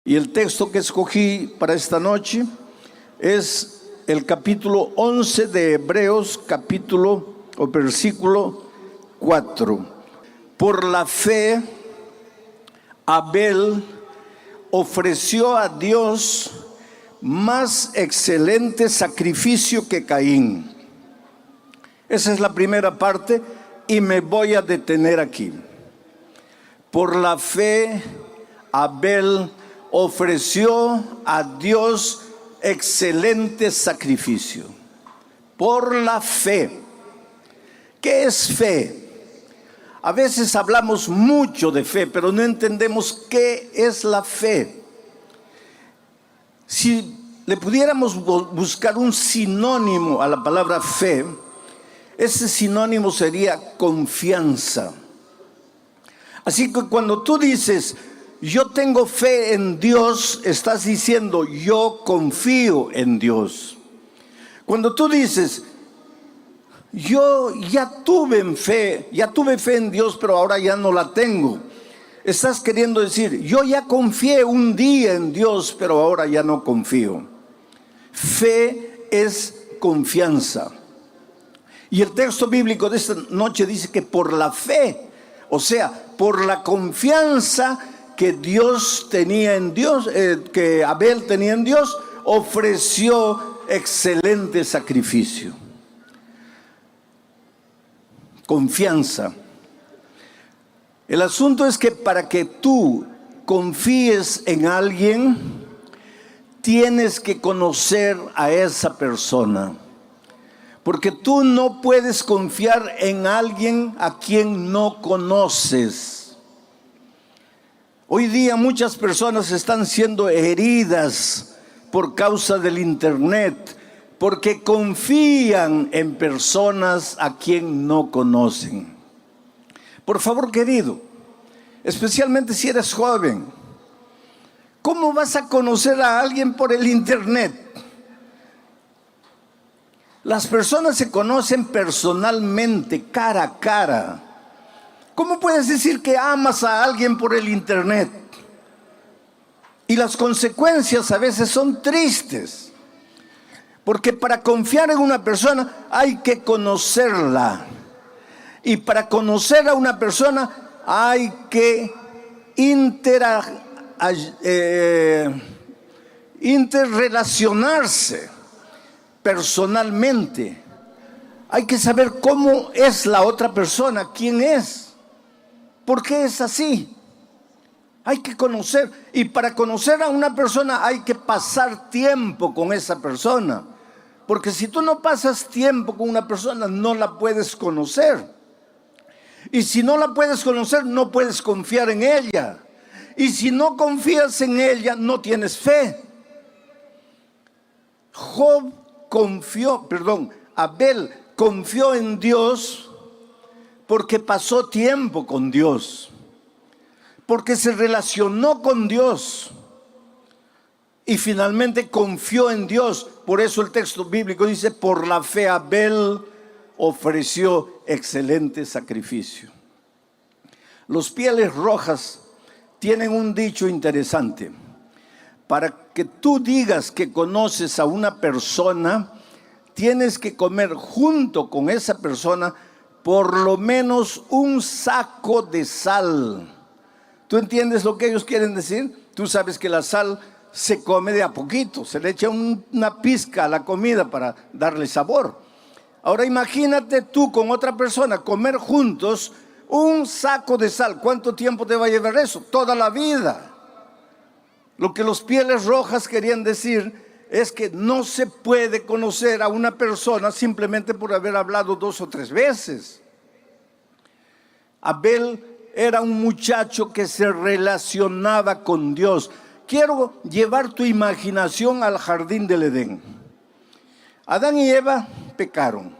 Y el texto que escogí para esta noche es el capítulo 11 de Hebreos, versículo 4. Por la fe, Abel ofreció a Dios más excelente sacrificio que Caín. Esa es la primera parte y me voy a detener aquí. Por la fe, Abel ofreció a Dios excelente sacrificio. Por la fe. ¿Qué es fe? A veces hablamos mucho de fe, pero no entendemos qué es la fe. Si le pudiéramos buscar un sinónimo a la palabra fe, ese sinónimo sería confianza. Así que cuando tú dices, yo tengo fe en Dios, estás diciendo, yo confío en Dios. Cuando tú dices, yo ya tuve fe en Dios, pero ahora ya no la tengo, estás queriendo decir, yo ya confié un día en Dios, pero ahora ya no confío. Fe es confianza. Y el texto bíblico de esta noche dice que por la fe, o sea, por la confianza que Dios tenía en Dios, que Abel tenía en Dios, ofreció excelente sacrificio. Confianza. El asunto es que para que tú confíes en alguien, tienes que conocer a esa persona. Porque tú no puedes confiar en alguien a quien no conoces. Hoy día muchas personas están siendo heridas por causa del internet, porque confían en personas a quien no conocen. Por favor, querido, especialmente si eres joven, ¿cómo vas a conocer a alguien por el internet? Las personas se conocen personalmente, cara a cara. ¿Cómo puedes decir que amas a alguien por el internet? Y las consecuencias a veces son tristes. Porque para confiar en una persona hay que conocerla. Y para conocer a una persona hay que interrelacionarse personalmente. Hay que saber cómo es la otra persona, quién es, por qué es así. Hay que conocer, y para conocer a una persona hay que pasar tiempo con esa persona, porque si tú no pasas tiempo con una persona no la puedes conocer, y si no la puedes conocer no puedes confiar en ella, y si no confías en ella no tienes fe. Abel confió en Dios porque pasó tiempo con Dios, porque se relacionó con Dios y finalmente confió en Dios. Por eso el texto bíblico dice, por la fe Abel ofreció excelente sacrificio. Los Pieles Rojas tienen un dicho interesante. Para que tú digas que conoces a una persona, tienes que comer junto con esa persona por lo menos un saco de sal. ¿Tú entiendes lo que ellos quieren decir? Tú sabes que la sal se come de a poquito, se le echa una pizca a la comida para darle sabor. Ahora imagínate tú con otra persona comer juntos un saco de sal. ¿Cuánto tiempo te va a llevar eso? Toda la vida. Lo que los Pieles Rojas querían decir es que no se puede conocer a una persona simplemente por haber hablado 2 o 3 veces. Abel era un muchacho que se relacionaba con Dios. Quiero llevar tu imaginación al jardín del Edén. Adán y Eva pecaron.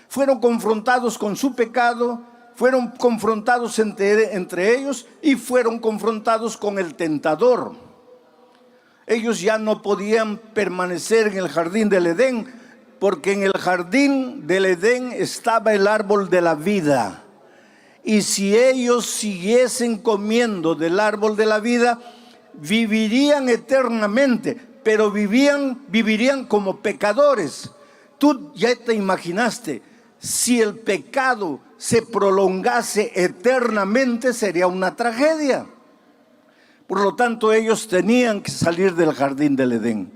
Fueron confrontados con su pecado, fueron confrontados entre ellos y fueron confrontados con el tentador. Ellos ya no podían permanecer en el jardín del Edén, porque en el jardín del Edén estaba el árbol de la vida. Y si ellos siguiesen comiendo del árbol de la vida, vivirían eternamente, pero vivirían como pecadores. Tú ya te imaginaste, si el pecado se prolongase eternamente, sería una tragedia. Por lo tanto, ellos tenían que salir del jardín del Edén.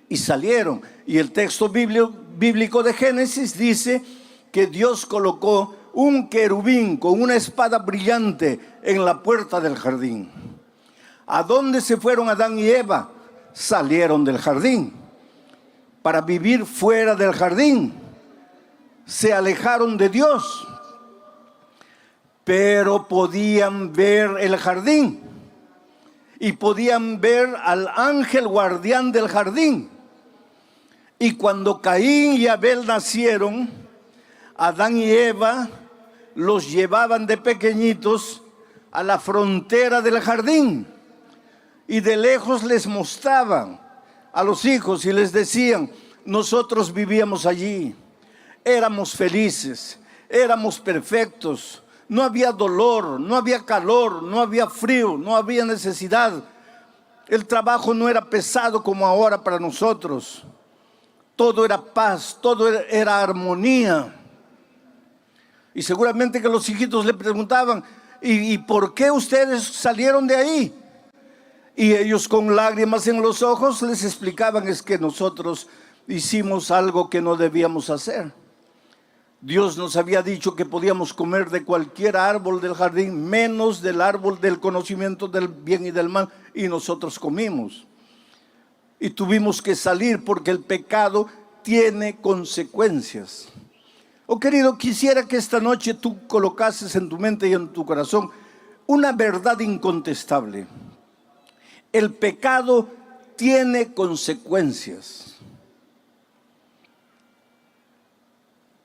Y salieron. Y el texto bíblico de Génesis dice que Dios colocó un querubín con una espada brillante en la puerta del jardín. ¿A dónde se fueron Adán y Eva? Salieron del jardín para vivir fuera del jardín. Se alejaron de Dios, pero podían ver el jardín y podían ver al ángel guardián del jardín. Y cuando Caín y Abel nacieron, Adán y Eva los llevaban de pequeñitos a la frontera del jardín y de lejos les mostraban a los hijos y les decían: nosotros vivíamos allí, éramos felices, éramos perfectos, no había dolor, no había calor, no había frío, no había necesidad. El trabajo no era pesado como ahora para nosotros. Todo era paz, todo era armonía. Y seguramente que los hijitos le preguntaban: ¿y por qué ustedes salieron de ahí? Y ellos con lágrimas en los ojos les explicaban: es que nosotros hicimos algo que no debíamos hacer. Dios nos había dicho que podíamos comer de cualquier árbol del jardín, menos del árbol del conocimiento del bien y del mal, y nosotros comimos. Y tuvimos que salir porque el pecado tiene consecuencias. Oh querido, quisiera que esta noche tú colocases en tu mente y en tu corazón una verdad incontestable. El pecado tiene consecuencias.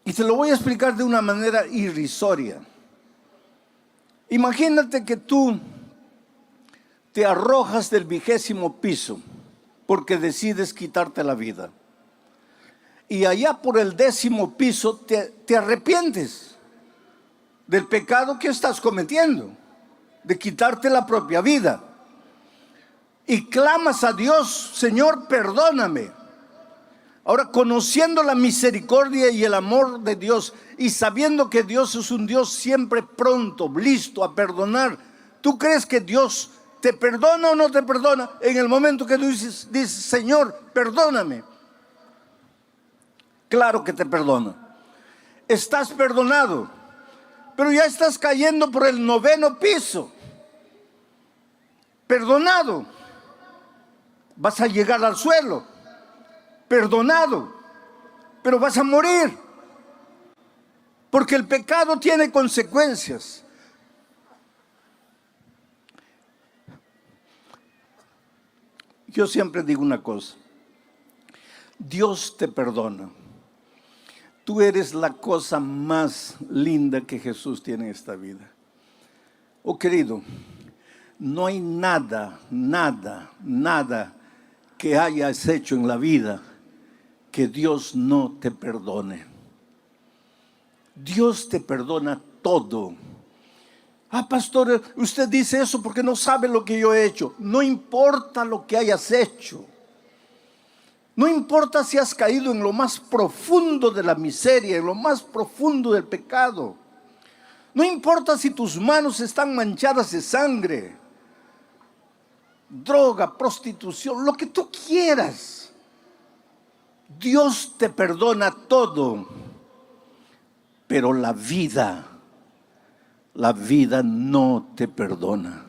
Y te lo voy a explicar de una manera irrisoria. Imagínate que tú te arrojas del 20º piso porque decides quitarte la vida. Y allá por el 10º piso te arrepientes del pecado que estás cometiendo, de quitarte la propia vida. Y clamas a Dios: Señor, perdóname. Ahora, conociendo la misericordia y el amor de Dios y sabiendo que Dios es un Dios siempre pronto, listo a perdonar, ¿tú crees que Dios te perdona o no te perdona en el momento que tú dices: Señor, perdóname? Claro que te perdona. Estás perdonado, pero ya estás cayendo por el 9º piso. Perdonado. Vas a llegar al suelo. Perdonado, pero vas a morir, porque el pecado tiene consecuencias. Yo siempre digo una cosa: Dios te perdona. Tú eres la cosa más linda que Jesús tiene en esta vida. Oh querido, no hay nada que hayas hecho en la vida que Dios no te perdone. Dios te perdona todo. Ah, pastor, usted dice eso porque no sabe lo que yo he hecho. No importa lo que hayas hecho. No importa si has caído en lo más profundo de la miseria, en lo más profundo del pecado. No importa si tus manos están manchadas de sangre, droga, prostitución, lo que tú quieras. Dios te perdona todo, pero la vida no te perdona.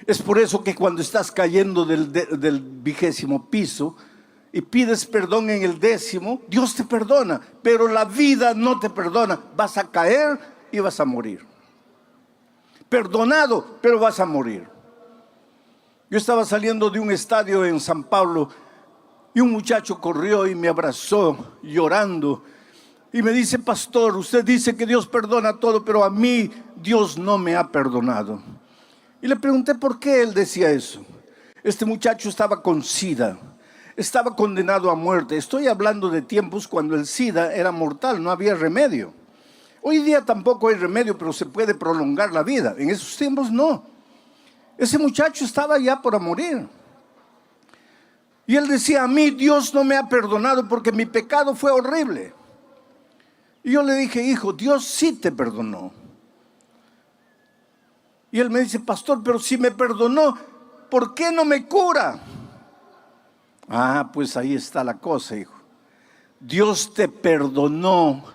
Es por eso que cuando estás cayendo del 20º piso y pides perdón en el 10º, Dios te perdona, pero la vida no te perdona. Vas a caer y vas a morir. Perdonado, pero vas a morir. Yo estaba saliendo de un estadio en San Pablo y un muchacho corrió y me abrazó llorando y me dice: pastor, usted dice que Dios perdona todo, pero a mí Dios no me ha perdonado. Y le pregunté por qué él decía eso. Este muchacho estaba con SIDA, estaba condenado a muerte. Estoy hablando de tiempos cuando el SIDA era mortal, no había remedio. Hoy día tampoco hay remedio, pero se puede prolongar la vida. En esos tiempos no. Ese muchacho estaba ya por morir. Y él decía, a mí Dios no me ha perdonado porque mi pecado fue horrible. Y yo le dije, hijo, Dios sí te perdonó. Y él me dice, pastor, pero si me perdonó, ¿por qué no me cura? Ah, pues ahí está la cosa, hijo. Dios te perdonó,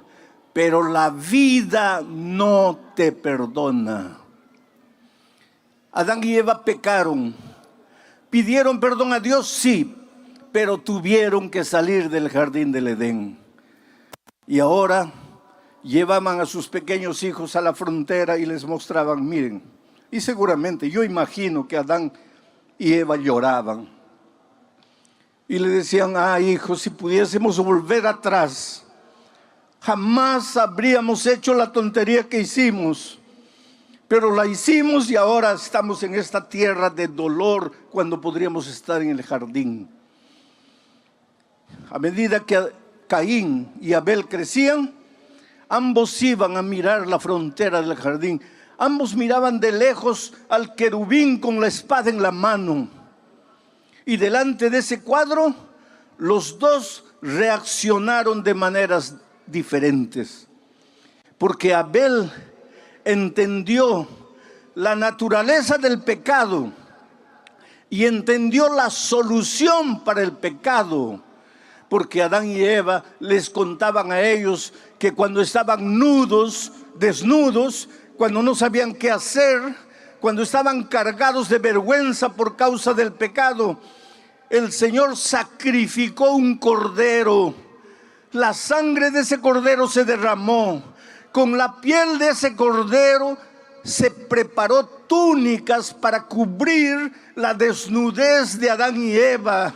pero la vida no te perdona. Adán y Eva pecaron. ¿Pidieron perdón a Dios? Sí, pero tuvieron que salir del jardín del Edén. Y ahora llevaban a sus pequeños hijos a la frontera y les mostraban, miren. Y seguramente, yo imagino que Adán y Eva lloraban. Y le decían, hijo, si pudiésemos volver atrás, jamás habríamos hecho la tontería que hicimos. Pero la hicimos y ahora estamos en esta tierra de dolor cuando podríamos estar en el jardín. A medida que Caín y Abel crecían, ambos iban a mirar la frontera del jardín. Ambos miraban de lejos al querubín con la espada en la mano. Y delante de ese cuadro, los dos reaccionaron de maneras diferentes. Porque Abel entendió la naturaleza del pecado y entendió la solución para el pecado. Porque Adán y Eva les contaban a ellos que cuando estaban desnudos, cuando no sabían qué hacer, cuando estaban cargados de vergüenza por causa del pecado, el Señor sacrificó un cordero. La sangre de ese cordero se derramó. Con la piel de ese cordero se preparó túnicas para cubrir la desnudez de Adán y Eva.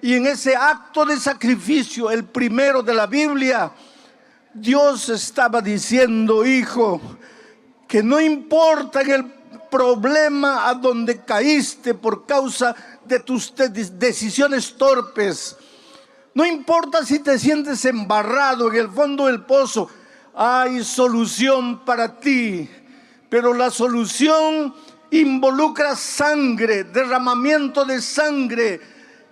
Y en ese acto de sacrificio, el primero de la Biblia, Dios estaba diciendo, hijo, que no importa en el problema a donde caíste por causa de tus decisiones torpes, no importa si te sientes embarrado en el fondo del pozo, hay solución para ti. Pero la solución involucra sangre, derramamiento de sangre.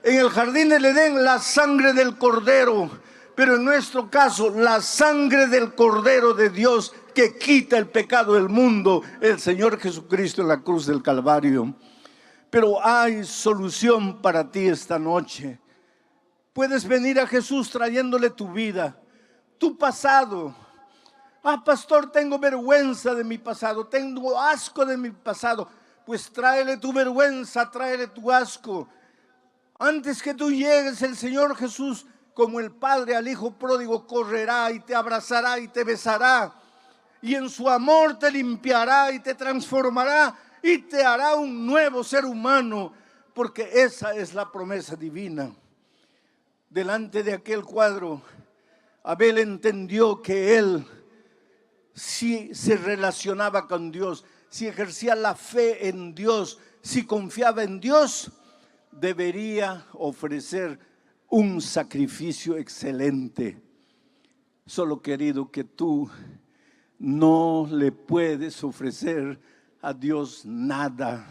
En el jardín del Edén, la sangre del cordero, pero en nuestro caso, la sangre del cordero de Dios que quita el pecado del mundo, el Señor Jesucristo en la cruz del Calvario. Pero hay solución para ti esta noche. Puedes venir a Jesús trayéndole tu vida, tu pasado. Pastor, tengo vergüenza de mi pasado, tengo asco de mi pasado. Pues tráele tu vergüenza, tráele tu asco. Antes que tú llegues, el Señor Jesús, como el Padre al Hijo pródigo, correrá y te abrazará y te besará. Y en su amor te limpiará y te transformará y te hará un nuevo ser humano. Porque esa es la promesa divina. Delante de aquel cuadro, Abel entendió que él, si se relacionaba con Dios, si ejercía la fe en Dios, si confiaba en Dios, debería ofrecer un sacrificio excelente. Solo, querido, que tú no le puedes ofrecer a Dios nada,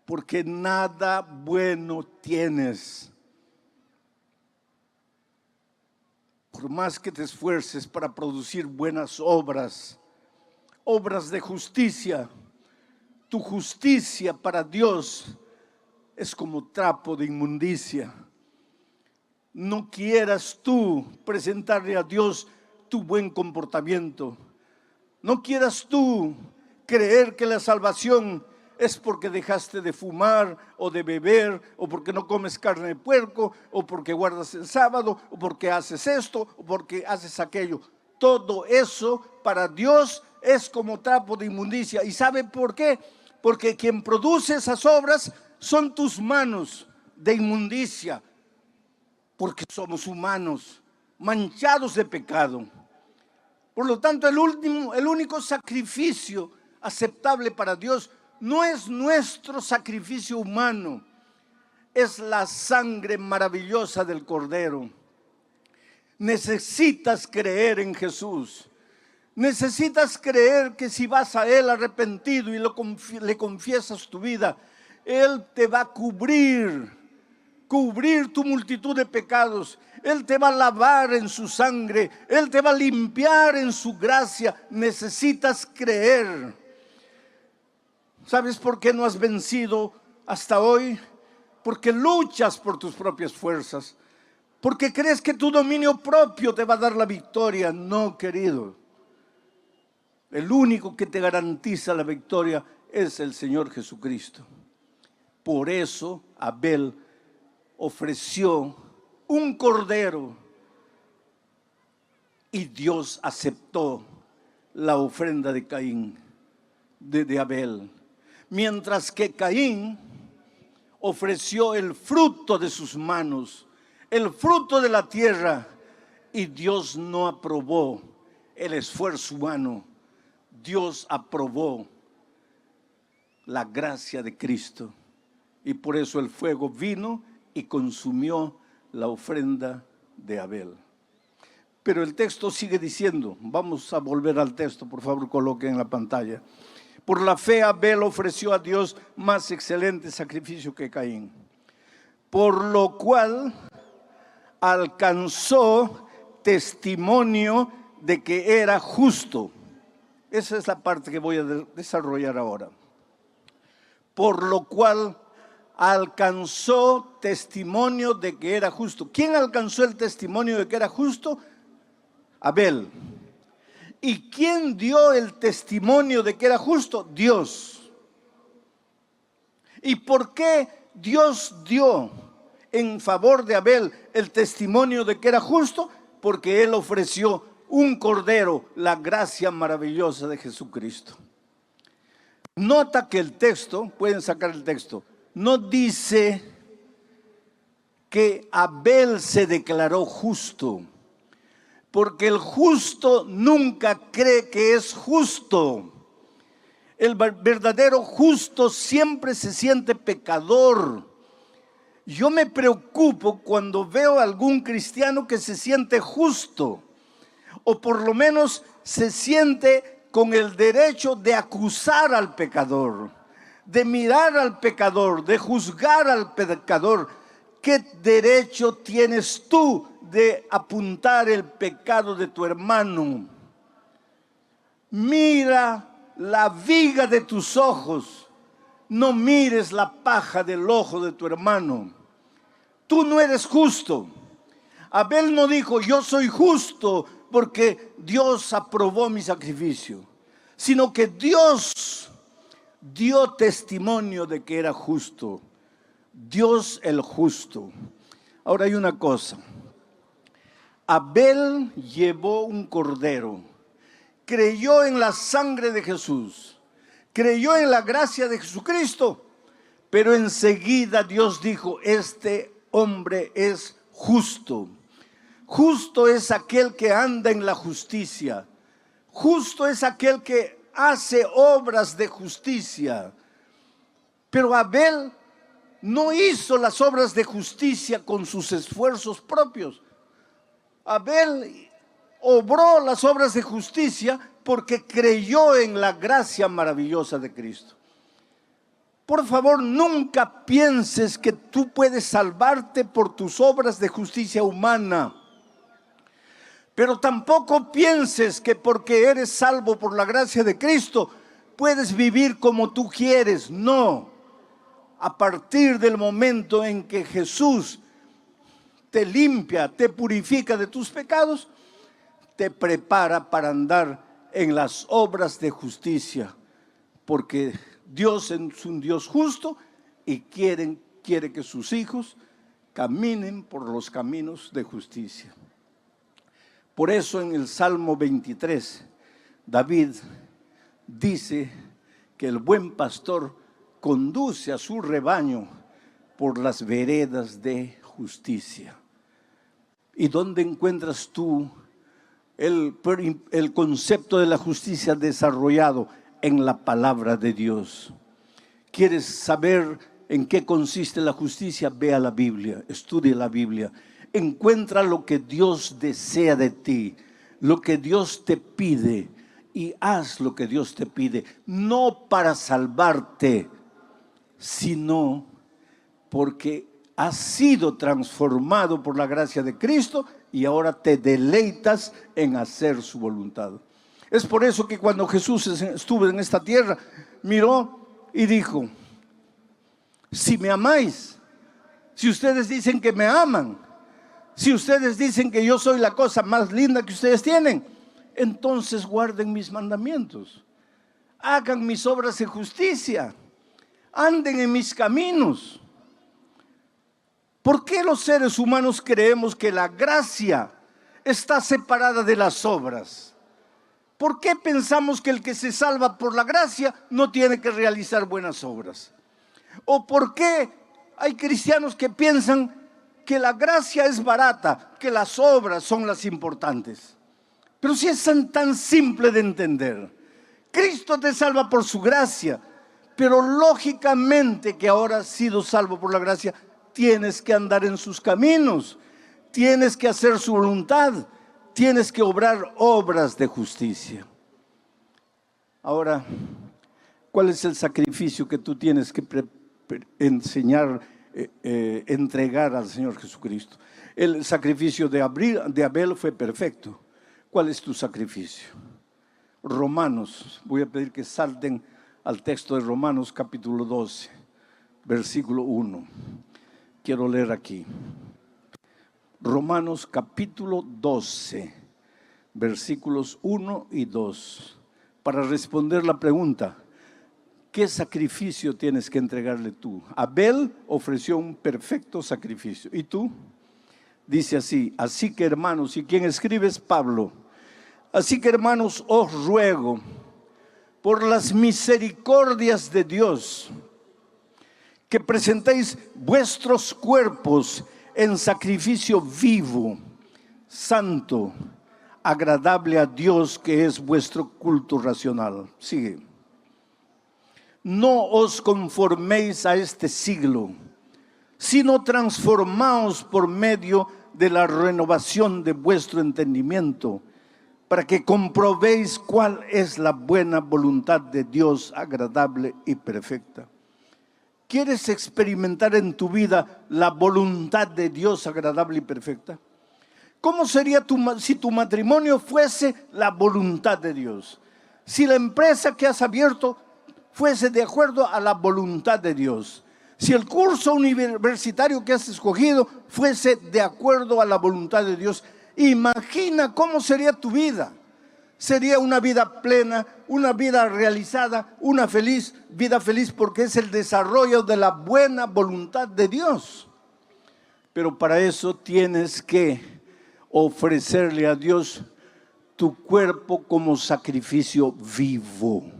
porque nada bueno tienes. Por más que te esfuerces para producir buenas obras, obras de justicia, tu justicia para Dios es como trapo de inmundicia. No quieras tú presentarle a Dios tu buen comportamiento. No quieras tú creer que la salvación es porque dejaste de fumar o de beber, o porque no comes carne de puerco, o porque guardas el sábado, o porque haces esto, o porque haces aquello. Todo eso para Dios es como trapo de inmundicia. ¿Y sabe por qué? Porque quien produce esas obras son tus manos de inmundicia, porque somos humanos, manchados de pecado. Por lo tanto, el único sacrificio aceptable para Dios no es nuestro sacrificio humano, es la sangre maravillosa del Cordero. Necesitas creer en Jesús. Necesitas creer que si vas a Él arrepentido y le confiesas tu vida, Él te va a cubrir tu multitud de pecados. Él te va a lavar en su sangre, Él te va a limpiar en su gracia. Necesitas creer. ¿Sabes por qué no has vencido hasta hoy? Porque luchas por tus propias fuerzas, porque crees que tu dominio propio te va a dar la victoria. No, querido. El único que te garantiza la victoria es el Señor Jesucristo. Por eso Abel ofreció un cordero y Dios aceptó la ofrenda de Caín, de Abel. Mientras que Caín ofreció el fruto de sus manos, el fruto de la tierra, y Dios no aprobó el esfuerzo humano. Dios aprobó la gracia de Cristo, y por eso el fuego vino y consumió la ofrenda de Abel. Pero el texto sigue diciendo, vamos a volver al texto, por favor coloquen en la pantalla. Por la fe Abel ofreció a Dios más excelente sacrificio que Caín, por lo cual alcanzó testimonio de que era justo. Esa es la parte que voy a desarrollar ahora. Por lo cual alcanzó testimonio de que era justo. ¿Quién alcanzó el testimonio de que era justo? Abel. ¿Y quién dio el testimonio de que era justo? Dios. ¿Y por qué Dios dio en favor de Abel el testimonio de que era justo? Porque él ofreció un cordero, la gracia maravillosa de Jesucristo. Nota que el texto, pueden sacar el texto, no dice que Abel se declaró justo, porque el justo nunca cree que es justo. El verdadero justo siempre se siente pecador. Yo me preocupo cuando veo a algún cristiano que se siente justo, o por lo menos se siente con el derecho de acusar al pecador, de mirar al pecador, de juzgar al pecador. ¿Qué derecho tienes tú de apuntar el pecado de tu hermano? Mira la viga de tus ojos, no mires la paja del ojo de tu hermano. Tú no eres justo. Abel no dijo, yo soy justo porque Dios aprobó mi sacrificio, sino que Dios dio testimonio de que era justo. Dios el justo. Ahora hay una cosa. Abel llevó un cordero, creyó en la sangre de Jesús, creyó en la gracia de Jesucristo, pero enseguida Dios dijo, este hombre es justo. Justo es aquel que anda en la justicia. Justo es aquel que hace obras de justicia. Pero Abel no hizo las obras de justicia con sus esfuerzos propios. Abel obró las obras de justicia porque creyó en la gracia maravillosa de Cristo. Por favor, nunca pienses que tú puedes salvarte por tus obras de justicia humana. Pero tampoco pienses que porque eres salvo por la gracia de Cristo, puedes vivir como tú quieres. No. A partir del momento en que Jesús te limpia, te purifica de tus pecados, te prepara para andar en las obras de justicia. Porque Dios es un Dios justo y quiere que sus hijos caminen por los caminos de justicia. Por eso en el Salmo 23, David dice que el buen pastor conduce a su rebaño por las veredas de justicia. ¿Y dónde encuentras tú el concepto de la justicia desarrollado? En la palabra de Dios. ¿Quieres saber en qué consiste la justicia? Ve a la Biblia, estudia la Biblia. Encuentra lo que Dios desea de ti, lo que Dios te pide. y haz lo que Dios te pide, no para salvarte, sino porque has sido transformado por la gracia de Cristo y ahora te deleitas en hacer su voluntad. Es por eso que cuando Jesús estuvo en esta tierra, miró y dijo: si me amáis, si ustedes dicen que me aman, si ustedes dicen que yo soy la cosa más linda que ustedes tienen, entonces guarden mis mandamientos, hagan mis obras en justicia, anden en mis caminos. ¿Por qué los seres humanos creemos que la gracia está separada de las obras? ¿Por qué pensamos que el que se salva por la gracia no tiene que realizar buenas obras? ¿O por qué hay cristianos que piensan que la gracia es barata, que las obras son las importantes? Pero si es tan simple de entender. Cristo te salva por su gracia, pero lógicamente que ahora has sido salvo por la gracia, tienes que andar en sus caminos, tienes que hacer su voluntad, tienes que obrar obras de justicia. Ahora, ¿cuál es el sacrificio que tú tienes que entregar al Señor Jesucristo? El sacrificio de Abel fue perfecto. ¿Cuál es tu sacrificio? Romanos, voy a pedir que salten al texto de Romanos capítulo 12, versículo 1. Quiero leer aquí. Romanos capítulo 12, versículos 1 y 2. Para responder la pregunta: ¿qué sacrificio tienes que entregarle tú? Abel ofreció un perfecto sacrificio. ¿Y tú? Dice así: así que hermanos, ¿y quién escribe? Es Pablo. Así que hermanos, os ruego por las misericordias de Dios que presentéis vuestros cuerpos en sacrificio vivo, santo, agradable a Dios, que es vuestro culto racional. Sigue. No os conforméis a este siglo, sino transformaos por medio de la renovación de vuestro entendimiento, para que comprobéis cuál es la buena voluntad de Dios, agradable y perfecta. ¿Quieres experimentar en tu vida la voluntad de Dios agradable y perfecta? ¿Cómo sería si tu matrimonio fuese la voluntad de Dios? Si la empresa que has abierto fuese de acuerdo a la voluntad de Dios. Si el curso universitario que has escogido fuese de acuerdo a la voluntad de Dios. Imagina cómo sería tu vida. Sería una vida plena, una vida realizada, una vida feliz, porque es el desarrollo de la buena voluntad de Dios. Pero para eso tienes que ofrecerle a Dios tu cuerpo como sacrificio vivo,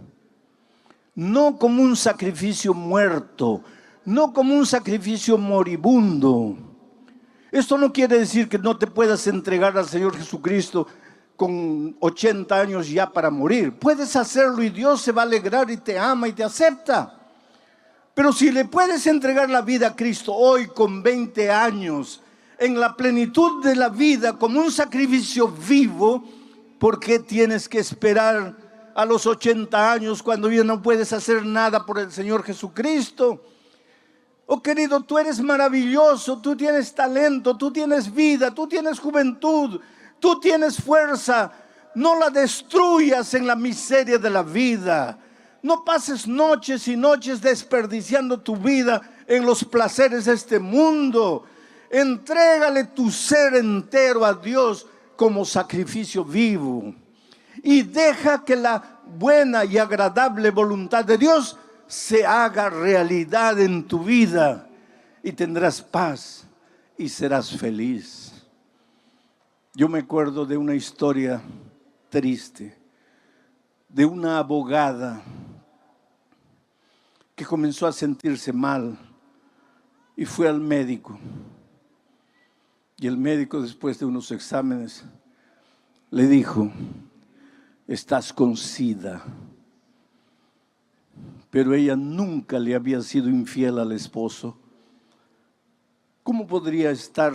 no como un sacrificio muerto, no como un sacrificio moribundo. Esto no quiere decir que no te puedas entregar al Señor Jesucristo con 80 años ya para morir. Puedes hacerlo y Dios se va a alegrar y te ama y te acepta. Pero si le puedes entregar la vida a Cristo hoy con 20 años, en la plenitud de la vida, como un sacrificio vivo, ¿por qué tienes que esperar a los 80 años cuando ya no puedes hacer nada por el Señor Jesucristo? Oh querido, tú eres maravilloso, tú tienes talento, tú tienes vida, tú tienes juventud, tú tienes fuerza. No la destruyas en la miseria de la vida. No pases noches y noches desperdiciando tu vida en los placeres de este mundo. Entrégale tu ser entero a Dios como sacrificio vivo. Y deja que la buena y agradable voluntad de Dios se haga realidad en tu vida. Y tendrás paz y serás feliz. Yo me acuerdo de una historia triste de una abogada que comenzó a sentirse mal y fue al médico. Y el médico, después de unos exámenes, le dijo: estás con SIDA. Pero ella nunca le había sido infiel al esposo. ¿Cómo podría estar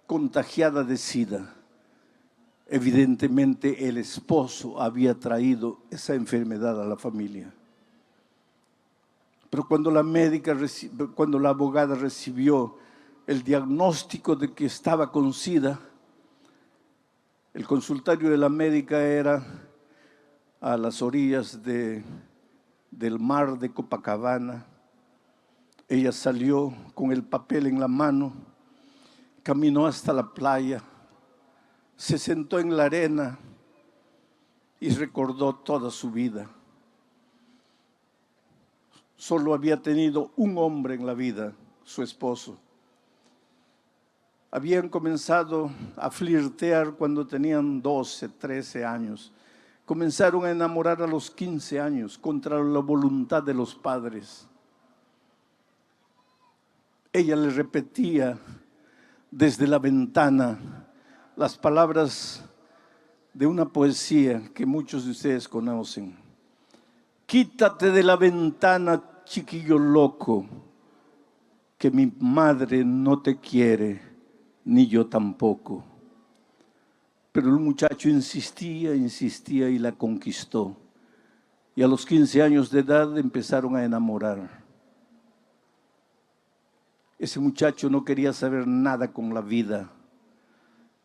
contagiada de SIDA? Evidentemente el esposo había traído esa enfermedad a la familia. Pero cuando la abogada recibió el diagnóstico de que estaba con SIDA, el consultorio de la médica era a las orillas del mar de Copacabana. Ella salió con el papel en la mano, caminó hasta la playa, se sentó en la arena y recordó toda su vida. Solo había tenido un hombre en la vida, su esposo. Habían comenzado a flirtear cuando tenían 12, 13 años. Comenzaron a enamorar a los 15 años contra la voluntad de los padres. Ella le repetía desde la ventana las palabras de una poesía que muchos de ustedes conocen. Quítate de la ventana, chiquillo loco, que mi madre no te quiere, ni yo tampoco. Pero el muchacho insistía y la conquistó. Y a los 15 años de edad empezaron a enamorar. Ese muchacho no quería saber nada con la vida,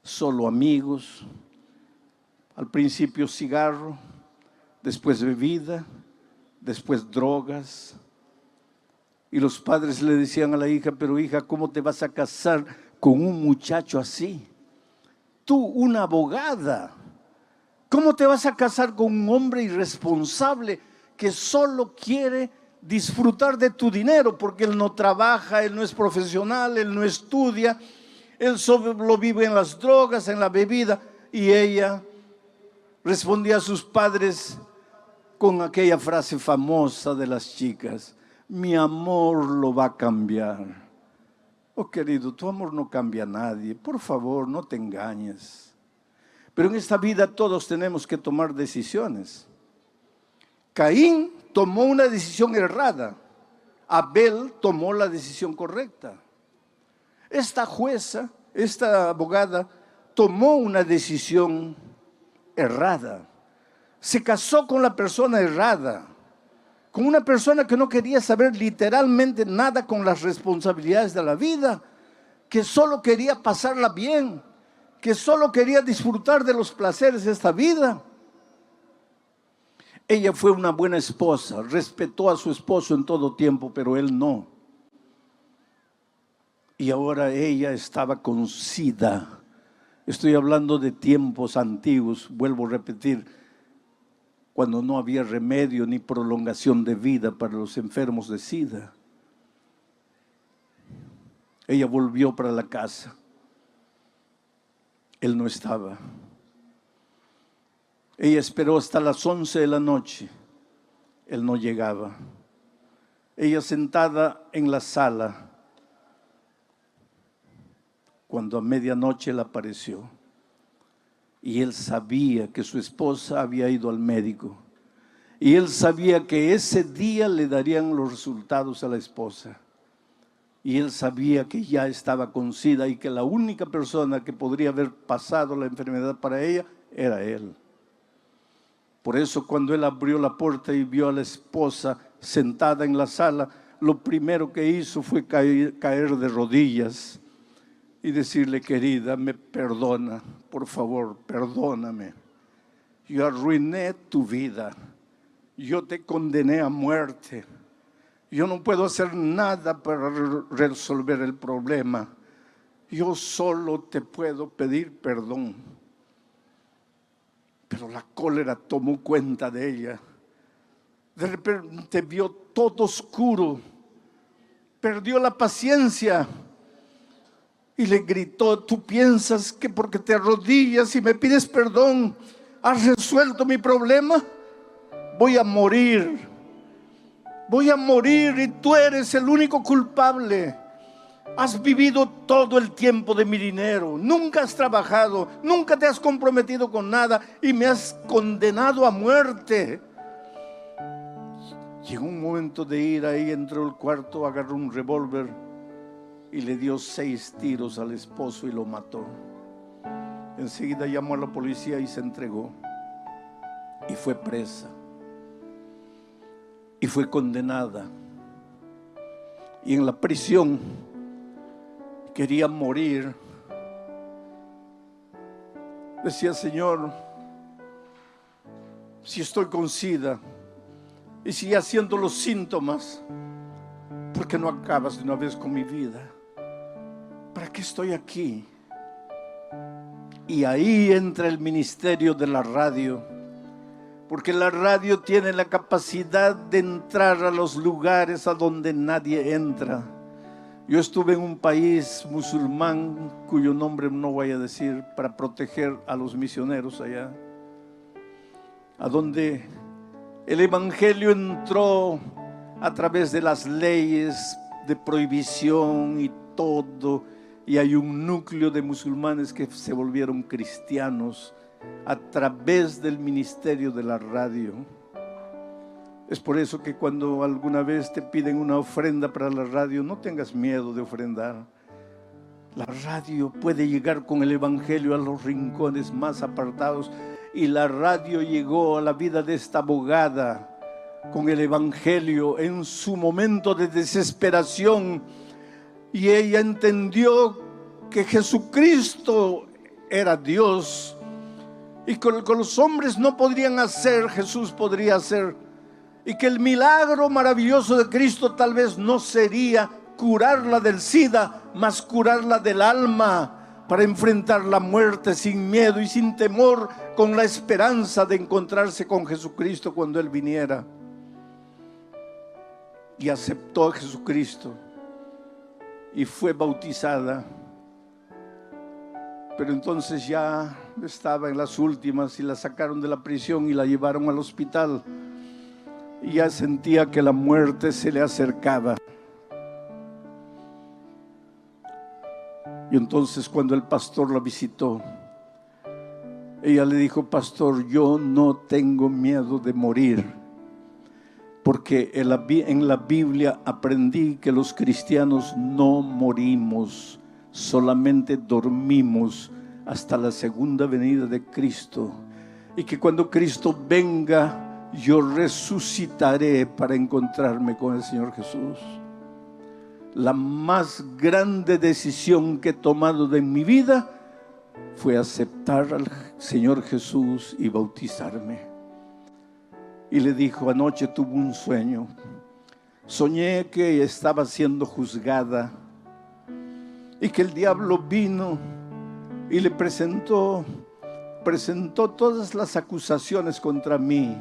solo amigos, al principio cigarro, después bebida, después drogas. Y los padres le decían a la hija, pero hija, ¿cómo te vas a casar con un muchacho así? Tú, una abogada, ¿cómo te vas a casar con un hombre irresponsable que solo quiere disfrutar de tu dinero? Porque él no trabaja, él no es profesional, él no estudia, él solo vive en las drogas, en la bebida. Y ella respondía a sus padres con aquella frase famosa de las chicas: mi amor lo va a cambiar. Oh querido, tu amor no cambia a nadie, por favor no te engañes. Pero en esta vida todos tenemos que tomar decisiones. Caín tomó una decisión errada, Abel tomó la decisión correcta. Esta jueza, esta abogada, tomó una decisión errada. Se casó con la persona errada, con una persona que no quería saber literalmente nada con las responsabilidades de la vida, que solo quería pasarla bien, que solo quería disfrutar de los placeres de esta vida. Ella fue una buena esposa, respetó a su esposo en todo tiempo, pero él no. Y ahora ella estaba con SIDA. Estoy hablando de tiempos antiguos, vuelvo a repetir, cuando no había remedio ni prolongación de vida para los enfermos de SIDA. Ella volvió para la casa. Él no estaba. Ella esperó hasta las 11 de la noche. Él no llegaba. Ella sentada en la sala, cuando a medianoche él apareció. Y él sabía que su esposa había ido al médico. Y él sabía que ese día le darían los resultados a la esposa. Y él sabía que ya estaba con SIDA y que la única persona que podría haber pasado la enfermedad para ella era él. Por eso cuando él abrió la puerta y vio a la esposa sentada en la sala, lo primero que hizo fue caer de rodillas y decirle: querida, me perdona, por favor, perdóname. Yo arruiné tu vida, yo te condené a muerte. Yo no puedo hacer nada para resolver el problema. Yo solo te puedo pedir perdón. Pero la cólera tomó cuenta de ella. De repente vio todo oscuro. Perdió la paciencia. Y le gritó: ¿tú piensas que porque te arrodillas y me pides perdón has resuelto mi problema? Voy a morir. Voy a morir y tú eres el único culpable. Has vivido todo el tiempo de mi dinero. Nunca has trabajado, nunca te has comprometido con nada y me has condenado a muerte. Llegó un momento de ira y entró al cuarto, agarró un revólver y le dio 6 tiros al esposo y lo mató. Enseguida llamó a la policía y se entregó. Y fue presa. Y fue condenada. Y en la prisión quería morir. Decía: Señor, si estoy con SIDA y sigue haciendo los síntomas, ¿por qué no acabas de una vez con mi vida? ¿Para qué estoy aquí? Y ahí entra el ministerio de la radio, porque la radio tiene la capacidad de entrar a los lugares a donde nadie entra. Yo estuve en un país musulmán, cuyo nombre no voy a decir, para proteger a los misioneros allá, a donde el evangelio entró a través de las leyes de prohibición y todo, y hay un núcleo de musulmanes que se volvieron cristianos a través del ministerio de la radio. Es por eso que cuando alguna vez te piden una ofrenda para la radio, no tengas miedo de ofrendar. La radio puede llegar con el evangelio a los rincones más apartados, y la radio llegó a la vida de esta abogada con el evangelio en su momento de desesperación, y ella entendió que Jesucristo era Dios, y con los hombres no podrían hacer, Jesús podría hacer, y que el milagro maravilloso de Cristo tal vez no sería curarla del SIDA, mas curarla del alma, para enfrentar la muerte sin miedo y sin temor, con la esperanza de encontrarse con Jesucristo cuando Él viniera. Y aceptó a Jesucristo y fue bautizada. Pero entonces ya estaba en las últimas y la sacaron de la prisión y la llevaron al hospital. Y ya sentía que la muerte se le acercaba. Y entonces cuando el pastor la visitó, ella le dijo: pastor, yo no tengo miedo de morir, porque en la Biblia aprendí que los cristianos no morimos, solamente dormimos hasta la segunda venida de Cristo, y que cuando Cristo venga, yo resucitaré para encontrarme con el Señor Jesús. La más grande decisión que he tomado de mi vida fue aceptar al Señor Jesús y bautizarme. Y le dijo: anoche tuve un sueño. Soñé que estaba siendo juzgada y que el diablo vino y le presentó todas las acusaciones contra mí.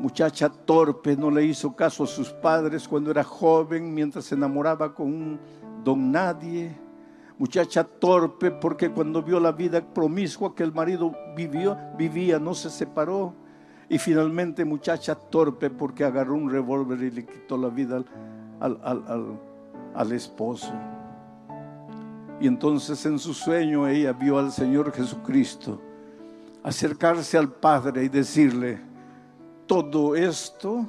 Muchacha torpe, no le hizo caso a sus padres cuando era joven, mientras se enamoraba con un don nadie. Muchacha torpe porque cuando vio la vida promiscua que el marido vivía, no se separó. Y finalmente muchacha torpe porque agarró un revólver y le quitó la vida al esposo. Y entonces en su sueño ella vio al Señor Jesucristo acercarse al Padre y decirle: todo esto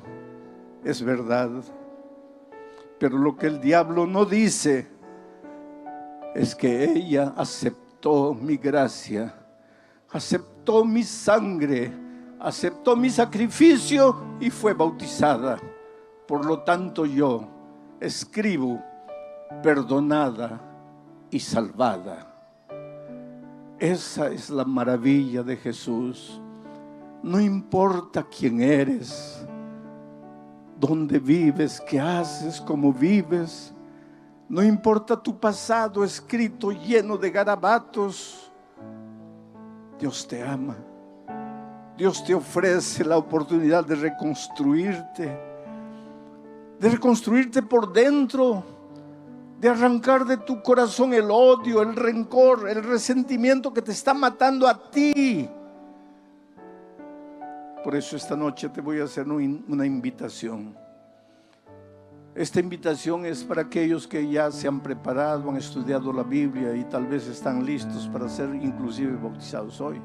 es verdad, pero lo que el diablo no dice es que ella aceptó mi gracia, aceptó mi sangre, aceptó mi sacrificio y fue bautizada. Por lo tanto yo escribo: perdonada y salvada. Esa es la maravilla de Jesús. No importa quién eres, dónde vives, qué haces, cómo vives. No importa tu pasado escrito lleno de garabatos. Dios te ama. Dios te ofrece la oportunidad de reconstruirte por dentro, de arrancar de tu corazón el odio, el rencor, el resentimiento que te está matando a ti. Por eso esta noche te voy a hacer una invitación. Esta invitación es para aquellos que ya se han preparado, han estudiado la Biblia y tal vez están listos para ser inclusive bautizados hoy.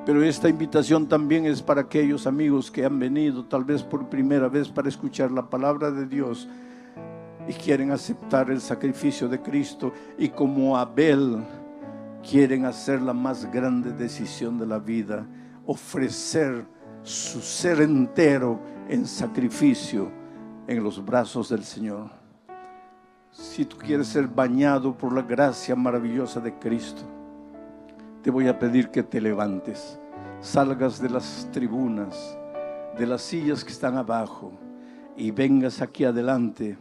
Pero esta invitación también es para aquellos amigos que han venido tal vez por primera vez para escuchar la palabra de Dios y quieren aceptar el sacrificio de Cristo, y como Abel quieren hacer la más grande decisión de la vida, ofrecer su ser entero en sacrificio en los brazos del Señor. Si tú quieres ser bañado por la gracia maravillosa de Cristo, te voy a pedir que te levantes, salgas de las tribunas, de las sillas que están abajo, y vengas aquí adelante